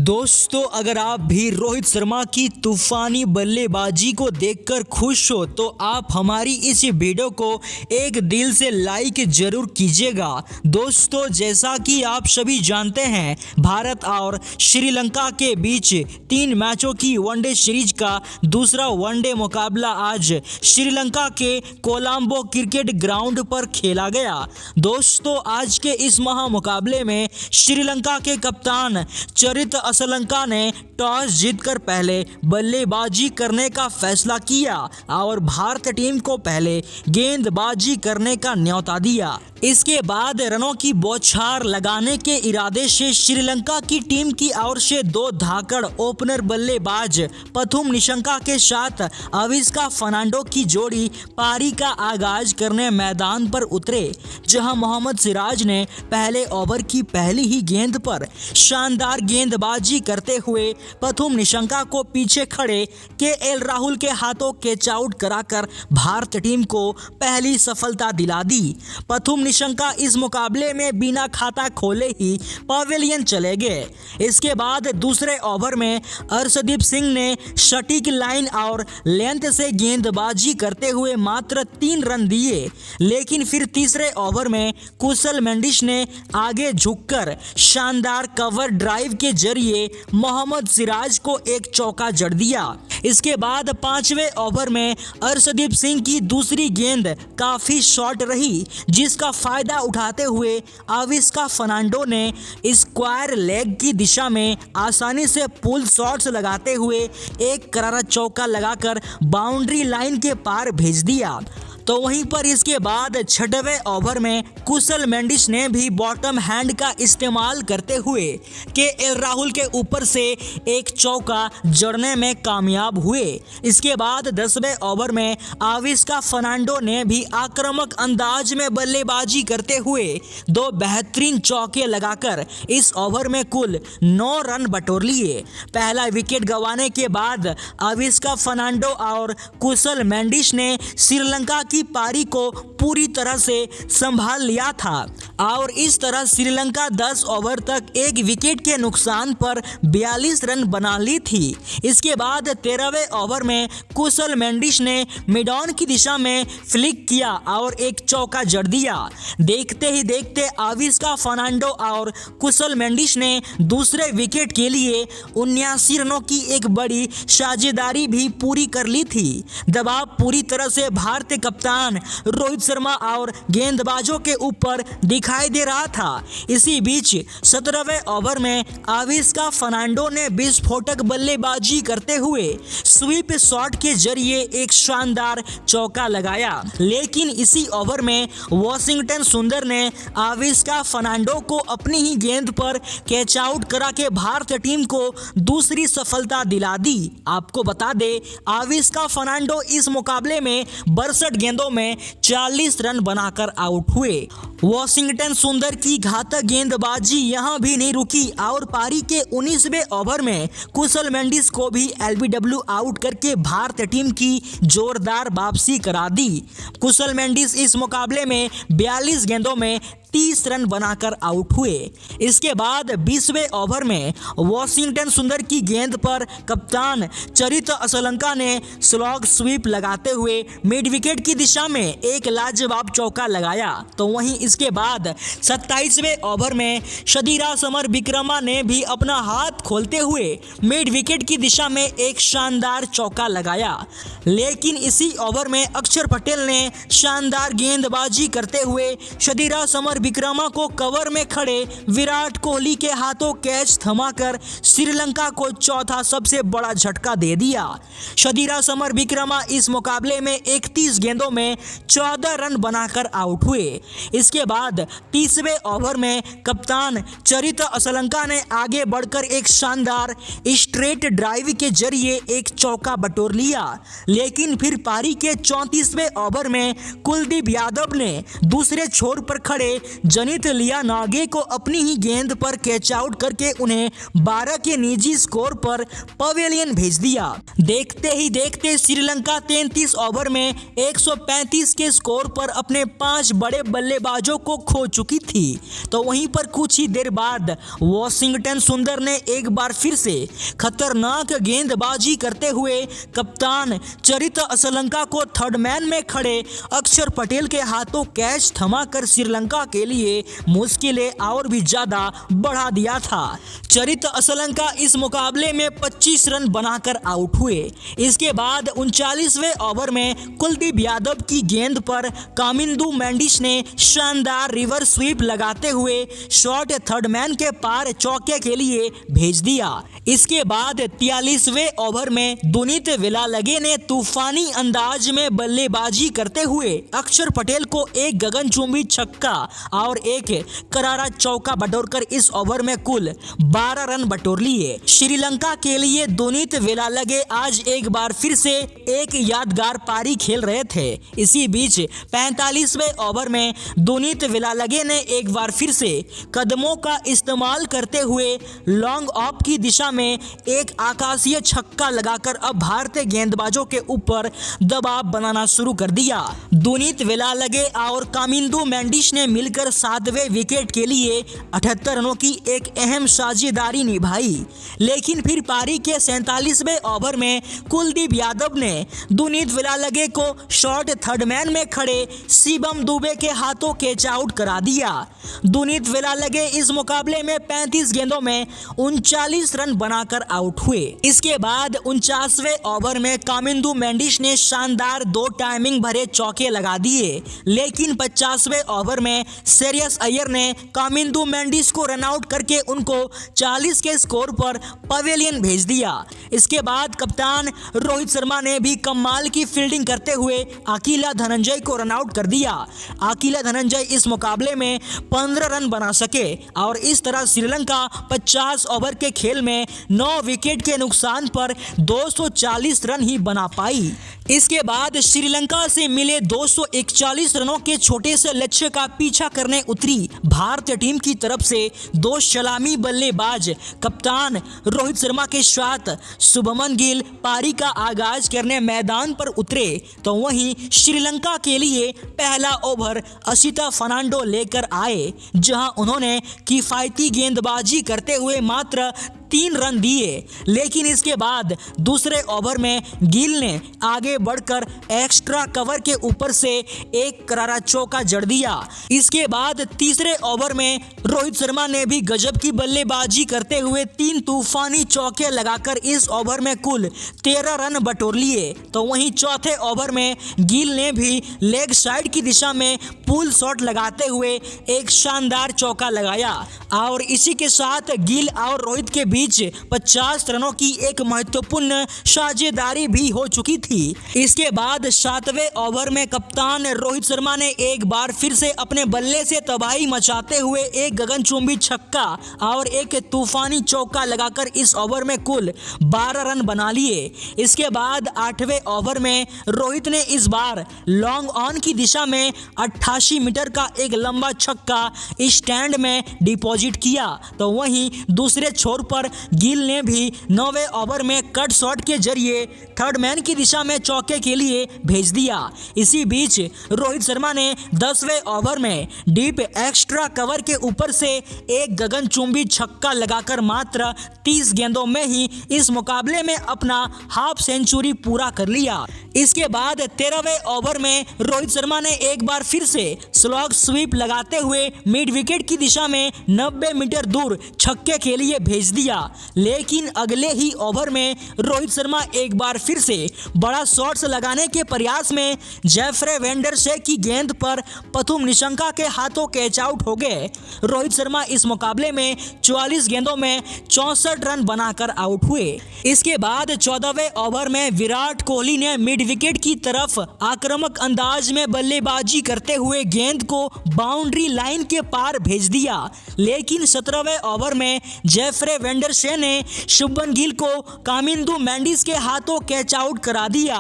दोस्तों, अगर आप भी रोहित शर्मा की तूफानी बल्लेबाजी को देखकर खुश हो तो आप हमारी इस वीडियो को एक दिल से लाइक जरूर कीजिएगा। दोस्तों, जैसा कि आप सभी जानते हैं, भारत और श्रीलंका के बीच 3 मैचों की वनडे सीरीज का दूसरा वनडे मुकाबला आज श्रीलंका के कोलंबो क्रिकेट ग्राउंड पर खेला गया। दोस्तों, आज के इस महामुकाबले में श्रीलंका के कप्तान चरित असलंका ने टॉस जीतकर पहले बल्लेबाजी करने का फैसला किया और भारतीय टीम को पहले गेंदबाजी करने का न्योता दिया। इसके बाद रनों की बौछार लगाने के इरादे से श्रीलंका की टीम की ओर से 2 धाकड़ ओपनर बल्लेबाज पथुम निशंका के साथ अविस्का फर्नांडो की जोड़ी पारी का आगाज करने मैदान पर उतरे, जहां मोहम्मद सिराज ने पहले ओवर की पहली ही गेंद पर शानदार गेंदबाजी करते हुए पथुम निशंका को पीछे खड़े केएल राहुल के हाथों कैच आउट कराकर भारतीय टीम को पहली सफलता दिला दी। पथुम निशंका इस मुकाबले में बिना खाता खोले ही पवेलियन चले गए। इसके बाद दूसरे ओवर में अर्शदीप सिंह ने सटीक लाइन और लेंथ से गेंदबाजी करते हुए मात्र 3 रन दिए, लेकिन फिर तीसरे ओवर में कुशल मेंडिस ने आगे झुककर शानदार कवर ड्राइव के जरिए मोहम्मद सिराज को एक चौका जड़ दिया। इसके बाद 5वें ओवर में अर्शदीप सिंह की दूसरी गेंद काफी शॉर्ट रही, जिसका फायदा उठाते हुए अविस्का फर्नांडो ने स्क्वायर लेग की दिशा में आसानी से पुल शॉट्स लगाते हुए एक करारा चौका लगाकर बाउंड्री लाइन के पार भेज दिया। तो वहीं पर इसके बाद 6वें ओवर में कुशल मेंडिस ने भी बॉटम हैंड का इस्तेमाल करते हुए केएल राहुल के ऊपर से एक चौका जड़ने में कामयाब हुए। इसके बाद 10वें ओवर में अविस्का फर्नांडो ने भी आक्रामक अंदाज में बल्लेबाजी करते हुए 2 बेहतरीन चौके लगाकर इस ओवर में कुल 9 रन बटोर लिए। पहला विकेट गंवाने के बाद अविस्का फर्नांडो और कुशल मेंडिस ने श्रीलंका की पारी को पूरी तरह से संभाल लिया था और इस तरह श्रीलंका 10 ओवर तक 1 विकेट के नुकसान पर 42 रन बना ली थी। इसके बाद 13वें ओवर में कुशल मेंडिस ने मिड ऑन की दिशा में फ्लिक किया और एक चौका जड़ दिया। देखते ही देखते अविस्का फर्नांडो और कुशल मेंडिस ने दूसरे विकेट के लिए 79 रनों की एक बड़ी साझेदारी भी पूरी कर ली थी। दबाव पूरी तरह से भारतीय कप्तान रोहित शर्मा और गेंदबाजों के ऊपर दिखाई दे रहा था। इसी बीच 17वें ओवर में अविस्का फर्नांडो ने विस्फोटक बल्लेबाजी करते हुए स्वीप शॉट के जरिए एक शानदार चौका लगाया, लेकिन इसी ओवर में वॉशिंगटन सुंदर ने अविस्का फर्नांडो को अपनी ही गेंद पर कैच आउट करा के भारतीय टीम को दूसरी सफलता दिला दी। आपको बता दें, अविस्का फर्नांडो इस मुकाबले में 62 गेंदों में 40 रन बनाकर आउट हुए। वॉशिंगटन सुंदर की घातक गेंदबाजी यहां भी नहीं रुकी और पारी के 19वें ओवर में कुशल मेंडिस को भी एलबीडब्ल्यू आउट करके भारतीय टीम की जोरदार वापसी करा दी। कुशल मेंडिस इस मुकाबले में 42 गेंदों में 30 रन बनाकर आउट हुए। इसके बाद 20वें ओवर में वॉशिंगटन सुंदर की गेंद पर कप्तान चरित असलंका ने स्लॉग स्वीप लगाते हुए मिड विकेट की दिशा में एक लाजवाब चौका लगाया। तो वहीं इसके बाद 27वें ओवर में शदीरा समर विक्रमा ने भी अपना हाथ खोलते हुए मिड विकेट की दिशा में एक शानदार चौका लगाया, लेकिन इसी ओवर में अक्षर पटेल ने शानदार गेंदबाजी करते हुए शदीरा समर विक्रमा को कवर में खड़े विराट कोहली के हाथों कैच थमाकर श्रीलंका को चौथा सबसे बड़ा झटका दे दिया। शदीरा समर विक्रमा इस मुकाबले में 31 गेंदों में 14 रन बनाकर आउट हुए। इसके बाद 30वें ओवर में कप्तान चरित असलंका ने आगे बढ़कर एक शानदार स्ट्रेट ड्राइव के जरिए एक चौका बटोर लिया, लेकिन फिर पारी के 34वें ओवर में कुलदीप यादव ने दूसरे छोर पर खड़े जनित लियानागे को अपनी ही गेंद पर कैच आउट करके उन्हें 12 के निजी स्कोर पर पवेलियन भेज दिया। देखते ही देखते श्रीलंका 33 ओवर में 135 के स्कोर पर अपने 5 बड़े बल्लेबाजों को खो चुकी थी। तो वहीं पर कुछ ही देर बाद वॉशिंगटन सुंदर ने एक बार फिर से खतरनाक गेंदबाजी करते हुए कप्तान चरित असलंका को थर्ड मैन में खड़े अक्षर पटेल के हाथों कैच थमाकर श्रीलंका के लिए मुश्किलें और भी ज्यादा बढ़ा दिया था। चरित असलंका इस मुकाबले में 25 रन बनाकर आउट हुए। इसके बाद 39वें ओवर में कुलदीप यादव की गेंद पर कामिंदु मेंडिस ने शानदार रिवर्स स्वीप लगाते हुए शॉट थर्ड मैन के पार चौके के लिए भेज दिया। इसके बाद 43वें ओवर में दुनीत वेलालगे ने तूफानी अंदाज में बल्लेबाजी करते हुए अक्षर पटेल को एक गगनचुंबी छक्का और एक करारा चौका बटोरकर इस ओवर में कुल 12 रन बटोर लिए। श्रीलंका के लिए दुनीत वेलालगे आज एक बार फिर से एक यादगार पारी खेल रहे थे। इसी बीच 45वें ओवर में दुनीत वेलालगे ने एक बार फिर से कदमों का इस्तेमाल करते हुए लॉन्ग ऑफ की दिशा में एक आकाशीय छक्का लगाकर अब भारतीय गेंदबाजों के ऊपर दबाव बनाना शुरू कर दिया। दुनीत वेलालगे और कामिंदु मेंडिस ने मिलकर 7वें विकेट के लिए 78 रनों की एक अहम साझेदारी निभाई। लेकिन फिर पारी के 47वें ओवर में कुलदीप यादव ने दुनीत वेलालगे को शॉर्ट थर्ड मैन में खड़े शिवम दुबे के हाथों कैच आउट करा दिया। दुनीत वेलालगे इस मुकाबले में 35 गेंदों में 39 रन बनाकर आउट हुए। इसके बाद 49वें ओवर में कामिंदु मेंडिस ने शानदार 2 टाइमिंग भरे चौके लगा दिए। लेकिन 50वें ओवर में श्रेयस अय्यर ने कामिंदु मेंडिस को रन आउट करके उनको 40 के स्कोर पर पवेलियन भेज दिया। इसके बाद कप्तान रोहित शर्मा ने भी कमाल की फील्डिंग करते हुए अकेला धनंजय को रन आउट कर दिया। अकेला धनंजय इस मुकाबले में 15 रन बना सके और इस तरह श्रीलंका 50 ओवर के खेल में 9 विकेट के नुकसान पर 240 रन ही बना पाई। इसके बाद श्रीलंका से मिले 241 रनों के छोटे से लक्ष्य का पीछा करने उतरी भारतीय टीम की तरफ से 2 सलामी बल्लेबाज कप्तान रोहित शर्मा के साथ शुभमन गिल पारी का आगाज करने मैदान पर उतरे। तो वहीं श्रीलंका के लिए पहला ओवर असिता फर्नांडो लेकर आए, जहां उन्होंने किफायती गेंदबाजी करते हुए मात्र 3 रन दिए। लेकिन इसके बाद दूसरे ओवर में गिल ने आगे बढ़कर एक्स्ट्रा कवर के ऊपर से एक करारा चौका जड़ दिया। इसके बाद तीसरे ओवर में रोहित शर्मा ने भी गजब की बल्लेबाजी करते हुए 3 तूफानी चौके लगाकर इस ओवर में कुल 13 रन बटोर लिए। तो वहीं चौथे ओवर में गिल ने भी लेग साइड की दिशा में पुल शॉट लगाते हुए एक शानदार चौका लगाया और इसी के साथ गिल और रोहित के बीच 50 रनों की एक महत्वपूर्ण साझेदारी भी हो चुकी थी। इसके बाद 7वें ओवर में कप्तान रोहित शर्मा ने एक बार फिर से अपने बल्ले से तबाही मचाते हुए एक गगनचुंबी छक्का और एक तूफानी चौका लगाकर इस ओवर में कुल 12 रन बना लिए। इसके बाद 8वें ओवर में रोहित ने इस बार लॉन्ग ऑन की दिशा में 88 मीटर का एक लंबा छक्का स्टैंड में डिपॉजिट किया। तो वहीं दूसरे छोर पर गिल ने भी 9वें ओवर में कट शॉट के जरिए थर्ड मैन की दिशा में चौके के लिए भेज दिया। इसी बीच रोहित शर्मा ने 10वें ओवर में डीप एक्स्ट्रा कवर के ऊपर से एक गगनचुंबी छक्का लगाकर मात्र 30 गेंदों में ही इस मुकाबले में अपना हाफ सेंचुरी पूरा कर लिया। इसके बाद 13वें ओवर में रोहित शर्मा ने एक बार फिर से स्लॉग स्वीप लगाते हुए मिड विकेट की दिशा में 90 मीटर दूर छक्के के लिए भेज दिया। लेकिन अगले ही ओवर में रोहित शर्मा एक बार फिर से बड़ा शॉट्स लगाने के प्रयास में जेफ्रे वेंडरसे की गेंद पर पथुम निशंका के हाथों कैच आउट हो गए। रोहित शर्मा इस मुकाबले में 44 गेंदों में 64 रन बनाकर आउट हुए। इसके बाद 14वें ओवर में विराट कोहली ने मिड विकेट की तरफ आक्रामक अंदाज में बल्लेबाजी करते हुए हुए गेंद को बाउंड्री लाइन के पार भेज दिया, लेकिन 17वें ओवर में जेफ्रे वेंडरशे ने शुभमन गिल को कामिंदु मेंडिस के हाथों कैच आउट करा दिया।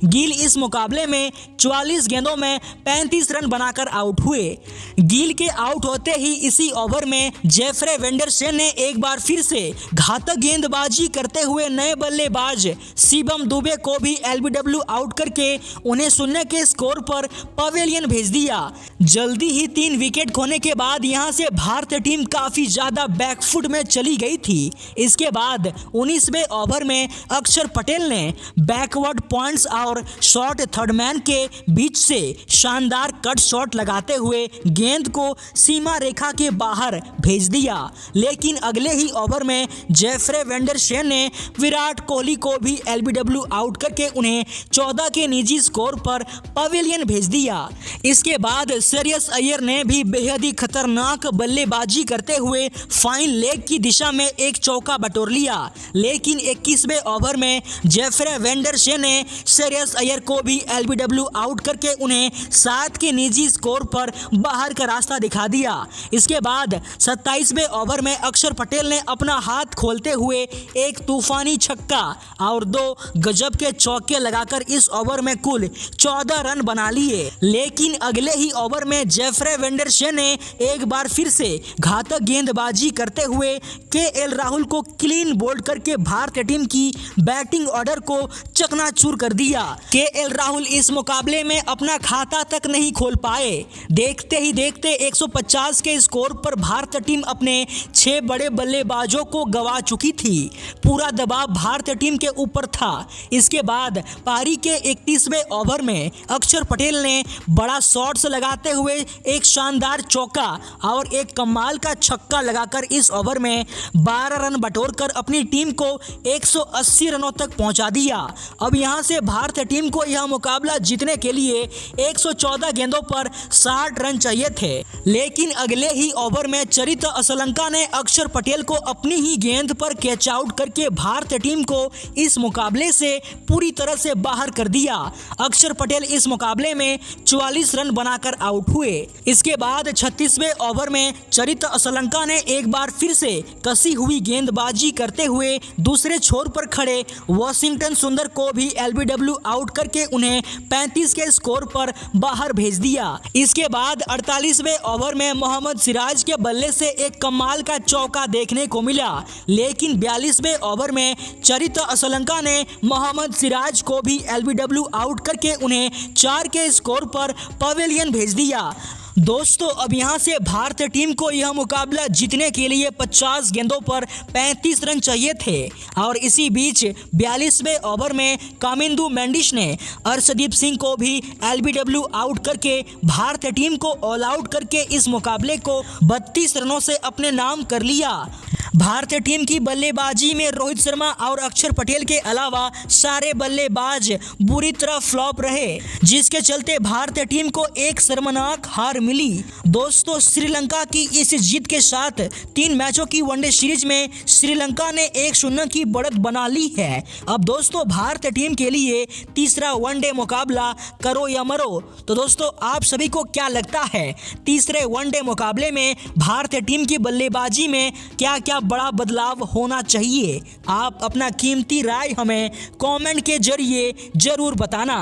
गिल इस मुकाबले में 44 गेंदों में 35 रन बनाकर आउट हुए। गिल के आउट होते ही इसी ओवर में जेफ्रे वेंडरशे ने एक बार फिर से घातक गेंदबाजी करते हुए नए बल्लेबाज शिवम दुबे को भी एलबीडब्ल्यू आउट करके उन्हें 0 के स्कोर पर पवेलियन भेज दिया। जल्दी ही 3 विकेट खोने के बाद यहां से भारतीय टीम काफी ज्यादा बैकफुट में चली गई थी। इसके बाद 19वें ओवर में अक्षर पटेल ने बैकवर्ड पॉइंट्स और शॉर्ट थर्ड मैन के बीच से शानदार कट शॉट लगाते हुए गेंद को सीमा रेखा के बाहर भेज दिया, लेकिन अगले ही ओवर में जेफ्रे वेंडरशे ने विराट कोहली को भी एलबीडब्ल्यू आउट करके उन्हें 14 के निजी स्कोर पर पवेलियन भेज दिया। इसके बाद श्रेयस अय्यर ने भी बेहद ही खतरनाक बल्लेबाजी करते हुए फाइन लेग की दिशा में एक चौका बटोर लिया, लेकिन 21वें ओवर में जेफ्रे वेंडरशे ने श्रेयस अय्यर को भी एलबीडब्ल्यू आउट करके उन्हें 7 के निजी स्कोर पर बाहर का रास्ता दिखा दिया। इसके बाद 27वें ओवर में अक्षर पटेल ने अपना हाथ खोलते हुए एक तूफानी छक्का और 2 गजब के चौके लगाकर इस ओवर में कुल 14 रन बना लिए, लेकिन अगले ही ओवर में जेफ्रे वेंडरशे ने एक बार फिर से घातक गेंदबाजी करते हुए केएल राहुल को क्लीन बोल्ड करके भारतीय टीम की बैटिंग ऑर्डर को चकनाचूर कर दिया। केएल राहुल इस मुकाबले में अपना खाता तक नहीं खोल पाए। देखते ही देखते 150 के स्कोर पर भारतीय टीम अपने 6 बड़े बल्लेबाजों को गवा चुकी थी। पूरा दबाव भारतीय टीम के ऊपर था। इसके बाद पारी के 31वें ओवर में अक्षर पटेल ने बड़ा शॉट्स लगाते हुए एक शानदार चौका और एक कमाल का छक्का लगाकर इस ओवर में 12 रन बटोरकर अपनी टीम को 180 रनों तक पहुंचा दिया। अब यहां से भारतीय टीम को यह मुकाबला जीतने के लिए 114 गेंदों पर 60 रन चाहिए थे, लेकिन अगले ही ओवर में चरित असलंका ने अक्षर पटेल को अपनी ही गेंद पर कैच आउट करके भारतीय टीम को इस मुकाबले से पूरी तरह से बाहर कर दिया। अक्षर पटेल इस मुकाबले में 44 रन बनाकर आउट हुए। इसके बाद 36वें ओवर में चरित असलंका ने एक बार फिर से कसी हुई गेंदबाजी करते हुए दूसरे छोर पर खड़े वाशिंगटन सुंदर को भी एलबीडब्ल्यू आउट करके उन्हें 35 के स्कोर पर बाहर भेज दिया। इसके बाद 48वें ओवर में मोहम्मद सिराज के बल्ले से एक कमाल का चौका देखने को मिला, लेकिन 42वें ओवर में चरित असलंका ने मोहम्मद सिराज को भी एलबीडब्ल्यू आउट करके उन्हें 4 के स्कोर पर पवेलियन भेज दिया। दोस्तों, अब यहां से भारतीय टीम को यह मुकाबला जीतने के लिए 50 गेंदों पर 35 रन चाहिए थे और इसी बीच 42वें ओवर में कामिंदु मेंडिस ने अर्शदीप सिंह को भी एलबीडब्ल्यू आउट करके भारतीय टीम को ऑल आउट करके इस मुकाबले को 32 रनों से अपने नाम कर लिया। भारतीय टीम की बल्लेबाजी में रोहित शर्मा और अक्षर पटेल के अलावा सारे बल्लेबाज बुरी तरह फ्लॉप रहे, जिसके चलते भारतीय टीम को एक शर्मनाक हार मिली। दोस्तों, श्रीलंका की इस जीत के साथ 3 मैचों की वनडे सीरीज में श्रीलंका ने 1-0 की बढ़त बना ली है। अब दोस्तों, भारतीय टीम के लिए तीसरा वनडे मुकाबला करो या मरो। तो दोस्तों, आप सभी को क्या लगता है तीसरे वनडे मुकाबले में भारतीय टीम की बल्लेबाजी में क्या क्या बड़ा बदलाव होना चाहिए? आप अपना कीमती राय हमें कमेंट के जरिए जरूर बताना।